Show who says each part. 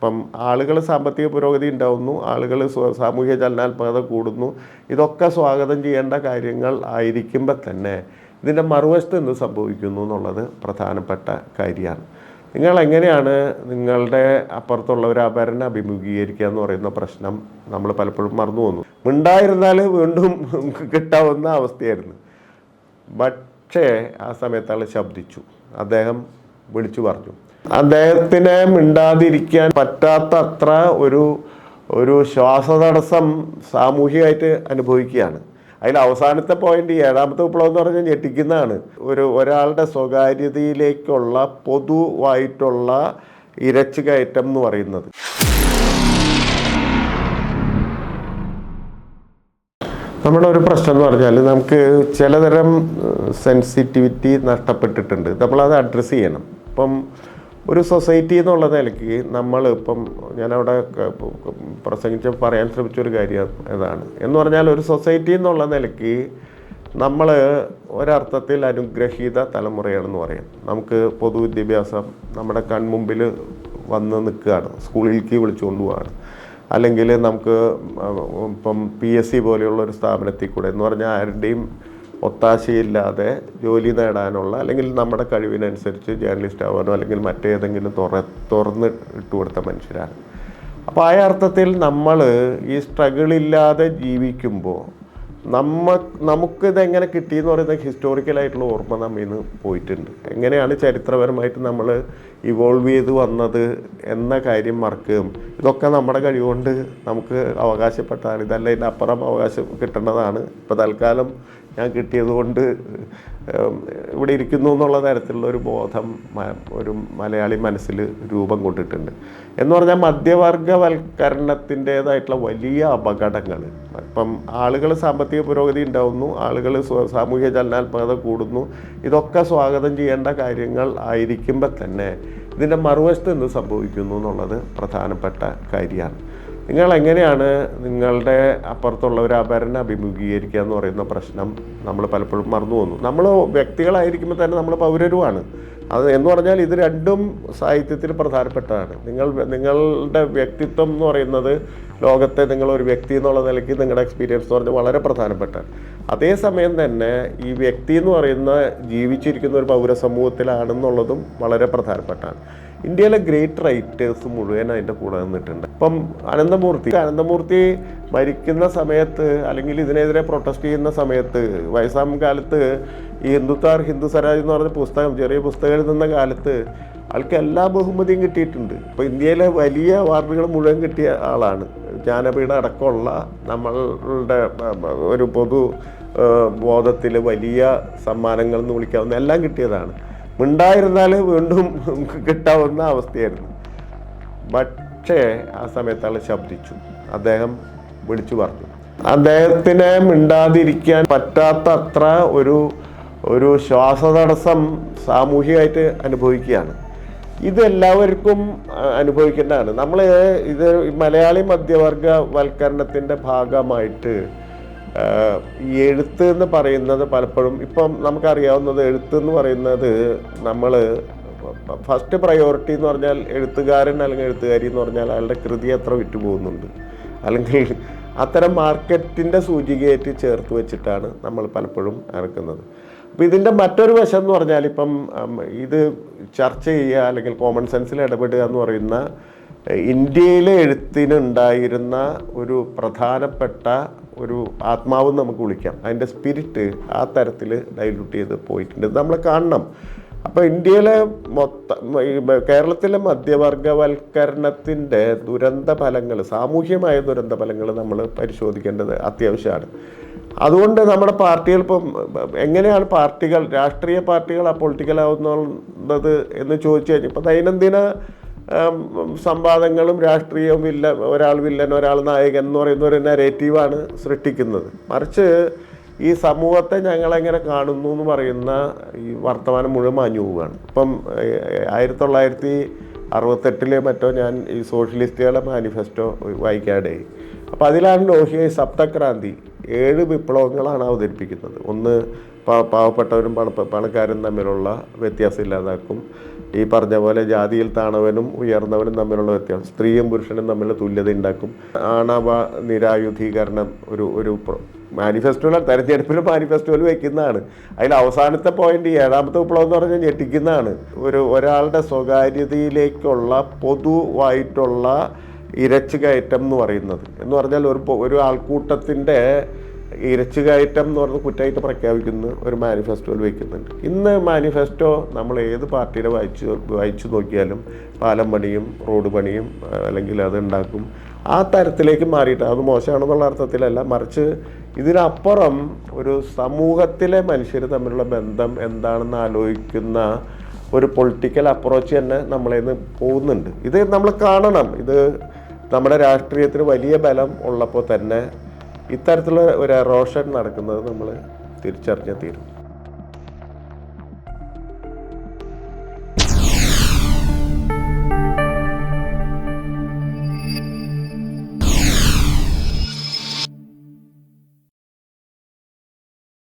Speaker 1: ഇപ്പം ആളുകൾ സാമ്പത്തിക പുരോഗതി ഉണ്ടാവുന്നു, ആളുകൾ സാമൂഹ്യ ചലനാത്മകത കൂടുന്നു, ഇതൊക്കെ സ്വാഗതം ചെയ്യേണ്ട കാര്യങ്ങൾ ആയിരിക്കുമ്പോൾ തന്നെ ഇതിൻ്റെ മറുവശത്ത് എന്ത് സംഭവിക്കുന്നു എന്നുള്ളത് പ്രധാനപ്പെട്ട കാര്യമാണ്. നിങ്ങൾ എങ്ങനെയാണ് നിങ്ങളുടെ അപ്പുറത്തുള്ളവരെ അപരനെ അഭിമുഖീകരിക്കുക എന്ന് പറയുന്ന പ്രശ്നം നമ്മൾ പലപ്പോഴും മറന്നു പോകുന്നു. മിണ്ടായിരുന്നാൽ വീണ്ടും കിട്ടാവുന്ന അവസ്ഥയായിരുന്നു. പക്ഷേ ആ സമയത്ത് ആൾ ശബ്ദിച്ചു, അദ്ദേഹം വിളിച്ചു പറഞ്ഞു. അദ്ദേഹത്തിന് മിണ്ടാതിരിക്കാൻ പറ്റാത്തത്ര ഒരു ശ്വാസതടസ്സം സാമൂഹികമായിട്ട് അനുഭവിക്കുകയാണ്. അതിൽ അവസാനത്തെ പോയിന്റ്, ഏഴാമത്തെ വിപ്ലവം എന്ന് പറഞ്ഞാൽ ഞെട്ടിക്കുന്നതാണ്. ഒരാളുടെ സ്വകാര്യതയിലേക്കുള്ള പൊതുവായിട്ടുള്ള ഇരച്ചു കയറ്റം എന്ന് പറയുന്നത്. നമ്മുടെ ഒരു പ്രശ്നം എന്ന് പറഞ്ഞാൽ നമുക്ക് ചിലതരം സെൻസിറ്റിവിറ്റി നഷ്ടപ്പെട്ടിട്ടുണ്ട്. നമ്മളത് അഡ്രസ്സ് ചെയ്യണം. ഇപ്പം ഒരു സൊസൈറ്റി എന്നുള്ള നിലയ്ക്ക് നമ്മൾ ഇപ്പം ഞാനവിടെ പ്രസംഗിച്ച് പറയാൻ ശ്രമിച്ചൊരു കാര്യം ഇതാണ്. എന്ന് പറഞ്ഞാൽ ഒരു സൊസൈറ്റി എന്നുള്ള നിലയ്ക്ക് നമ്മൾ ഒരർത്ഥത്തിൽ അനുഗ്രഹീത തലമുറയാണെന്ന് പറയാം. നമുക്ക് പൊതുവിദ്യാഭ്യാസം നമ്മുടെ കൺമുമ്പിൽ വന്ന് നിൽക്കുകയാണ്, സ്കൂളിലേക്ക് വിളിച്ചുകൊണ്ട് പോവുകയാണ്. അല്ലെങ്കിൽ നമുക്ക് ഇപ്പം PSC പോലെയുള്ള ഒരു സ്ഥാപനത്തിൽ കൂടെ എന്ന് പറഞ്ഞാൽ ആരുടെയും ഒത്താശയില്ലാതെ ജോലി നേടാനുള്ള, അല്ലെങ്കിൽ നമ്മുടെ കഴിവിനനുസരിച്ച് ജേർണലിസ്റ്റ് ആവാനോ അല്ലെങ്കിൽ മറ്റേതെങ്കിലും തുറന്ന് ഇട്ടുകൊടുത്ത മനുഷ്യരാണ്. അപ്പോൾ ആ അർത്ഥത്തിൽ നമ്മൾ ഈ സ്ട്രഗിളില്ലാതെ ജീവിക്കുമ്പോൾ നമുക്കിതെങ്ങനെ കിട്ടിയെന്ന് പറയുന്ന ഹിസ്റ്റോറിക്കലായിട്ടുള്ള ഓർമ്മ നമ്മിൽ നിന്ന് പോയിട്ടുണ്ട്. എങ്ങനെയാണ് ചരിത്രപരമായിട്ട് നമ്മൾ ഇവോൾവ് ചെയ്ത് വന്നത് എന്ന കാര്യം മറക്കുകയും, ഇതൊക്കെ നമ്മുടെ കഴിവുകൊണ്ട് നമുക്ക് അവകാശപ്പെട്ടതാണ്, ഇതല്ല ഇതിൻ്റെ അപ്പുറം അവകാശം കിട്ടേണ്ടതാണ്, ഇപ്പോൾ തൽക്കാലം ഞാൻ കിട്ടിയത് കൊണ്ട് ഇവിടെ ഇരിക്കുന്നു എന്നുള്ള തരത്തിലുള്ള ഒരു ബോധം ഒരു മലയാളി മനസ്സിൽ രൂപം കൊണ്ടിട്ടുണ്ട്. എന്ന് പറഞ്ഞാൽ മധ്യവർഗവൽക്കരണത്തിൻ്റേതായിട്ടുള്ള വലിയ അപകടങ്ങൾ. ഇപ്പം ആളുകൾ സാമ്പത്തിക പുരോഗതി ഉണ്ടാവുന്നു, ആളുകൾ സാമൂഹ്യ ചലനാത്മകത കൂടുന്നു, ഇതൊക്കെ സ്വാഗതം ചെയ്യേണ്ട കാര്യങ്ങൾ ആയിരിക്കുമ്പോൾ തന്നെ ഇതിൻ്റെ മറുവശത്ത് എന്ത് സംഭവിക്കുന്നു എന്നുള്ളത് പ്രധാനപ്പെട്ട കാര്യമാണ്. നിങ്ങൾ എങ്ങനെയാണ് നിങ്ങളുടെ അപ്പുറത്തുള്ളവരെ അപരനെ അഭിമുഖീകരിക്കുക എന്ന് പറയുന്ന പ്രശ്നം നമ്മൾ പലപ്പോഴും മറന്നു പോകുന്നു. നമ്മൾ വ്യക്തികളായിരിക്കുമ്പോൾ തന്നെ നമ്മൾ പൗരരുമാണ്. അത് എന്ന് പറഞ്ഞാൽ ഇത് രണ്ടും സാഹിത്യത്തിൽ പ്രധാനപ്പെട്ടതാണ്. നിങ്ങളുടെ വ്യക്തിത്വം എന്ന് പറയുന്നത് ലോകത്തെ നിങ്ങളൊരു വ്യക്തി എന്നുള്ള നിലയ്ക്ക് നിങ്ങളുടെ എക്സ്പീരിയൻസ് എന്ന് പറഞ്ഞാൽ വളരെ പ്രധാനപ്പെട്ടാണ്. അതേസമയം തന്നെ ഈ വ്യക്തി എന്ന് പറയുന്ന ജീവിച്ചിരിക്കുന്ന ഒരു പൗരസമൂഹത്തിലാണെന്നുള്ളതും വളരെ പ്രധാനപ്പെട്ടാണ്. ഇന്ത്യയിലെ ഗ്രേറ്റ് റൈറ്റേഴ്സ് മുഴുവൻ അതിൻ്റെ കൂടെ നിന്നിട്ടുണ്ട്. ഇപ്പം അനന്തമൂർത്തി മരിക്കുന്ന സമയത്ത് അല്ലെങ്കിൽ ഇതിനെതിരെ പ്രൊട്ടസ്റ്റ് ചെയ്യുന്ന സമയത്ത് വയസ്സാം കാലത്ത് ഈ ഹിന്ദു സ്വരാജ് എന്ന് പറഞ്ഞ പുസ്തകം, ചെറിയ പുസ്തകം എഴുതുന്ന കാലത്ത് ആൾക്ക് എല്ലാ ബഹുമതിയും കിട്ടിയിട്ടുണ്ട്. ഇപ്പോൾ ഇന്ത്യയിലെ വലിയ അവാർഡുകൾ മുഴുവൻ കിട്ടിയ ആളാണ്. ജ്ഞാനപീഠ അടക്കമുള്ള നമ്മളുടെ ഒരു പൊതു ബോധത്തിൽ വലിയ സമ്മാനങ്ങൾ എന്ന് വിളിക്കാവുന്ന എല്ലാം കിട്ടിയതാണ്. മിണ്ടായിരുന്നാൽ വീണ്ടും കിട്ടാവുന്ന അവസ്ഥയായിരുന്നു. പക്ഷേ ആ സമയത്ത് ആൾ ശബ്ദിച്ചു, അദ്ദേഹം വിളിച്ചു പറഞ്ഞു. അദ്ദേഹത്തിന് മിണ്ടാതിരിക്കാൻ പറ്റാത്തത്ര ഒരു ശ്വാസതടസ്സം സാമൂഹികമായിട്ട് അനുഭവിക്കുകയാണ്. ഇതെല്ലാവർക്കും അനുഭവിക്കേണ്ടതാണ്. ഇത് മലയാളി മധ്യവർഗവൽക്കരണത്തിൻ്റെ ഭാഗമായിട്ട് ഈ എഴുത്ത് എന്ന് പറയുന്നത് പലപ്പോഴും ഇപ്പം നമുക്കറിയാവുന്നത്, എഴുത്ത് എന്ന് പറയുന്നത് നമ്മൾ ഫസ്റ്റ് പ്രയോറിറ്റി എന്ന് പറഞ്ഞാൽ എഴുത്തുകാരൻ അല്ലെങ്കിൽ എഴുത്തുകാരി എന്ന് പറഞ്ഞാൽ അയാളുടെ കൃതി എത്ര വിറ്റുപോകുന്നുണ്ട്, അല്ലെങ്കിൽ അത്തരം മാർക്കറ്റിൻ്റെ സൂചികയായിട്ട് ചേർത്ത് വെച്ചിട്ടാണ് നമ്മൾ പലപ്പോഴും ഇറക്കുന്നത്. അപ്പോൾ ഇതിൻ്റെ മറ്റൊരു വശം എന്ന് പറഞ്ഞാൽ ഇപ്പം ഇത് ചർച്ച ചെയ്യുക അല്ലെങ്കിൽ കോമൺ സെൻസിൽ ഇടപെടുക എന്ന് പറയുന്ന ഇന്ത്യയിലെ എഴുത്തിനുണ്ടായിരുന്ന ഒരു പ്രധാനപ്പെട്ട ഒരു ആത്മാവ് നമുക്ക് വിളിക്കാം. അതിൻ്റെ സ്പിരിറ്റ് ആ തരത്തിൽ ഡൈല്യൂട്ട് ചെയ്ത് പോയിട്ടുണ്ട്. നമ്മൾ കാണണം. അപ്പോൾ ഇന്ത്യയിലെ കേരളത്തിലെ മധ്യവർഗവൽക്കരണത്തിൻ്റെ ദുരന്ത ഫലങ്ങൾ, സാമൂഹ്യമായ ദുരന്ത ഫലങ്ങൾ നമ്മൾ പരിശോധിക്കേണ്ടത് അത്യാവശ്യമാണ്. അതുകൊണ്ട് നമ്മുടെ പാർട്ടികൾ ഇപ്പം എങ്ങനെയാണ് രാഷ്ട്രീയ പാർട്ടികൾ പൊളിറ്റിക്കൽ ആവുന്നത് എന്ന് ചോദിച്ചു കഴിഞ്ഞാൽ ഇപ്പം ദൈനംദിന സംവാദങ്ങളും രാഷ്ട്രീയവും ഒരാൾ വില്ലൻ ഒരാൾ നായകൻ എന്ന് പറയുന്ന ഒരു നരേറ്റീവാണ് സൃഷ്ടിക്കുന്നത്. മറിച്ച് ഈ സമൂഹത്തെ ഞങ്ങളെങ്ങനെ കാണുന്നു എന്ന് പറയുന്ന ഈ വർത്തമാനം മുഴുവൻ മാഞ്ഞു പോവുകയാണ്. ഇപ്പം 1968 മറ്റോ ഞാൻ ഈ സോഷ്യലിസ്റ്റുകളുടെ മാനിഫെസ്റ്റോ വായിക്കാതെ, അപ്പോൾ അതിലാണ് ലോഹ്യ സപ്തക്രാന്തി 7 വിപ്ലവങ്ങളാണ് അവതരിപ്പിക്കുന്നത്. ഒന്ന്, പാവപ്പെട്ടവരും പണക്കാരും തമ്മിലുള്ള വ്യത്യാസം ഇല്ലാതാക്കും. ഈ പറഞ്ഞ പോലെ ജാതിയിൽ താണവനും ഉയർന്നവനും തമ്മിലുള്ള വ്യത്യാസം, സ്ത്രീയും പുരുഷനും തമ്മിലുള്ള തുല്യത ഉണ്ടാക്കും. ആണവ നിരായുധീകരണം ഒരു മാനിഫെസ്റ്റോയിൽ, തെരഞ്ഞെടുപ്പിൽ മാനിഫെസ്റ്റോയിൽ വെക്കുന്നതാണ്. അതിൽ അവസാനത്തെ പോയിന്റ്, 7ാമത്തെ വിപ്ലവം എന്ന് പറഞ്ഞാൽ ഞെട്ടിക്കുന്നതാണ്. ഒരാളുടെ സ്വകാര്യതയിലേക്കുള്ള പൊതുവായിട്ടുള്ള ഇരച്ചു കയറ്റം എന്ന് പറയുന്നത്, എന്ന് പറഞ്ഞാൽ ഒരു ആൾക്കൂട്ടത്തിൻ്റെ ഇരച്ചു കയറ്റം എന്ന് പറഞ്ഞ് കുറ്റമായിട്ട് പ്രഖ്യാപിക്കുന്ന ഒരു മാനിഫെസ്റ്റോയിൽ വയ്ക്കുന്നുണ്ട്. ഇന്ന് മാനിഫെസ്റ്റോ നമ്മൾ ഏത് പാർട്ടിയുടെ വായിച്ചു നോക്കിയാലും പാലം പണിയും റോഡ് പണിയും അല്ലെങ്കിൽ അത് ഉണ്ടാക്കും, ആ തരത്തിലേക്ക് മാറിയിട്ട്, അത് മോശമാണെന്നുള്ള അർത്ഥത്തിലല്ല, മറിച്ച് ഇതിനപ്പുറം ഒരു സമൂഹത്തിലെ മനുഷ്യർ തമ്മിലുള്ള ബന്ധം എന്താണെന്ന് ആലോചിക്കുന്ന ഒരു പൊളിറ്റിക്കൽ അപ്രോച്ച് തന്നെ നമ്മളെ നിന്ന് പോകുന്നുണ്ട്. ഇത് നമ്മൾ കാണണം. ഇത് നമ്മുടെ രാഷ്ട്രീയത്തിന് വലിയ ബലം ഉള്ളപ്പോൾ തന്നെ ഇത്തരത്തിലുള്ള ഒരു എറോഷൻ നടക്കുന്നത് നമ്മൾ തിരിച്ചറിഞ്ഞേ തീരും.